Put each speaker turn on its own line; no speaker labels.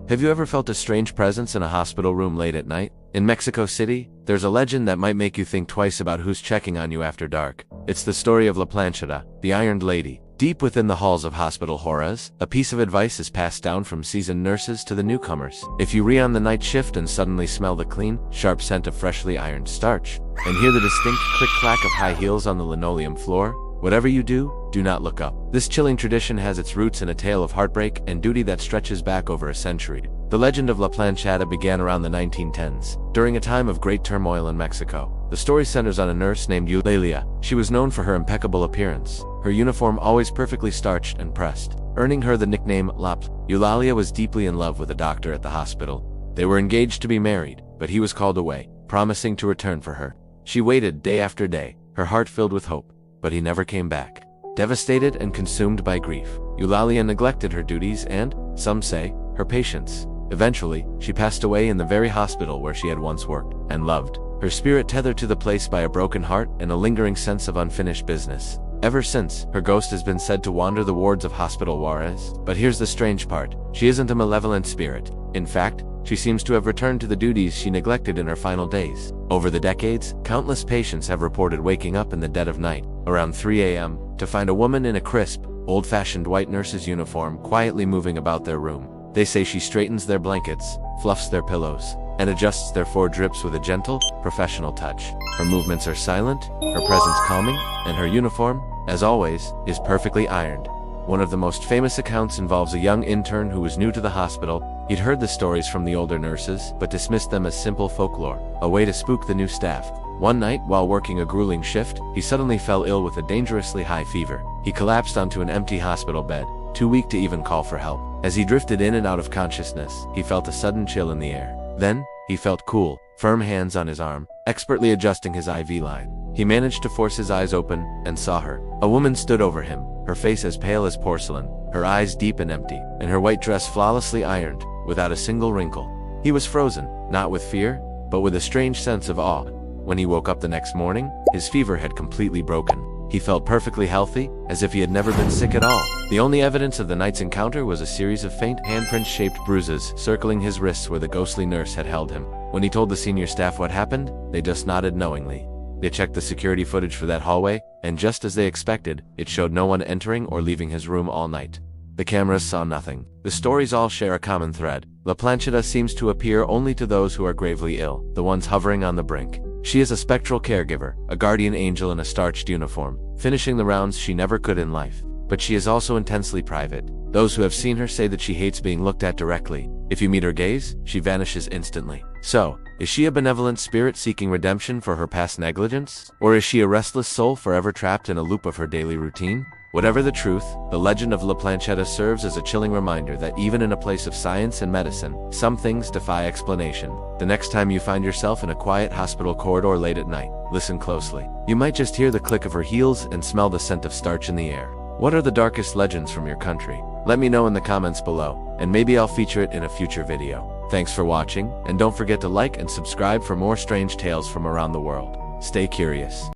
Have you ever felt a strange presence in a hospital room late at night? In Mexico City, there's a legend that might make you think twice about who's checking on you after dark. It's the story of La Planchada, the Ironed Lady. Deep within the halls of hospital horrors, a piece of advice is passed down from seasoned nurses to the newcomers. If you re on the night shift and suddenly smell the clean, sharp scent of freshly ironed starch, and hear the distinct click-clack of high heels on the linoleum floor, whatever you do not look up. This chilling tradition has its roots in a tale of heartbreak and duty that stretches back over a century. The legend of La Planchada began around the 1910s, during a time of great turmoil in Mexico. The story centers on a nurse named Eulalia. She was known for her impeccable appearance, her uniform always perfectly starched and pressed, earning her the nickname La. Eulalia was deeply in love with a doctor at the hospital. They were engaged to be married, but he was called away, promising to return for her. She waited day after day, her heart filled with hope, but he never came back. Devastated and consumed by grief, Eulalia neglected her duties and, some say, her patients. Eventually, she passed away in the very hospital where she had once worked and loved, her spirit tethered to the place by a broken heart and a lingering sense of unfinished business. Ever since, her ghost has been said to wander the wards of Hospital Juarez. But here's the strange part. She isn't a malevolent spirit. In fact, she seems to have returned to the duties she neglected in her final days. Over the decades, countless patients have reported waking up in the dead of night, around 3 a.m., to find a woman in a crisp, old-fashioned white nurse's uniform quietly moving about their room. They say she straightens their blankets, fluffs their pillows, and adjusts their 4 drips with a gentle, professional touch. Her movements are silent, her presence calming, and her uniform, as always, is perfectly ironed. One of the most famous accounts involves a young intern who was new to the hospital. He'd heard the stories from the older nurses, but dismissed them as simple folklore, a way to spook the new staff. One night, while working a grueling shift, he suddenly fell ill with a dangerously high fever. He collapsed onto an empty hospital bed, too weak to even call for help. As he drifted in and out of consciousness, he felt a sudden chill in the air. Then, he felt cool, firm hands on his arm, expertly adjusting his IV line. He managed to force his eyes open, and saw her. A woman stood over him, her face as pale as porcelain, her eyes deep and empty, and her white dress flawlessly ironed, without a single wrinkle. He was frozen, not with fear, but with a strange sense of awe. When he woke up the next morning, his fever had completely broken. He felt perfectly healthy, as if he had never been sick at all. The only evidence of the night's encounter was a series of faint handprint-shaped bruises circling his wrists where the ghostly nurse had held him. When he told the senior staff what happened, they just nodded knowingly. They checked the security footage for that hallway, and just as they expected, it showed no one entering or leaving his room all night. The cameras saw nothing. The stories all share a common thread. La Planchada seems to appear only to those who are gravely ill, the ones hovering on the brink. She is a spectral caregiver, a guardian angel in a starched uniform, finishing the rounds she never could in life. But she is also intensely private. Those who have seen her say that she hates being looked at directly. If you meet her gaze, she vanishes instantly. So, is she a benevolent spirit seeking redemption for her past negligence? Or is she a restless soul forever trapped in a loop of her daily routine? Whatever the truth, the legend of La Planchada serves as a chilling reminder that even in a place of science and medicine, some things defy explanation. The next time you find yourself in a quiet hospital corridor late at night, listen closely. You might just hear the click of her heels and smell the scent of starch in the air. What are the darkest legends from your country? Let me know in the comments below, and maybe I'll feature it in a future video. Thanks for watching, and don't forget to like and subscribe for more strange tales from around the world. Stay curious.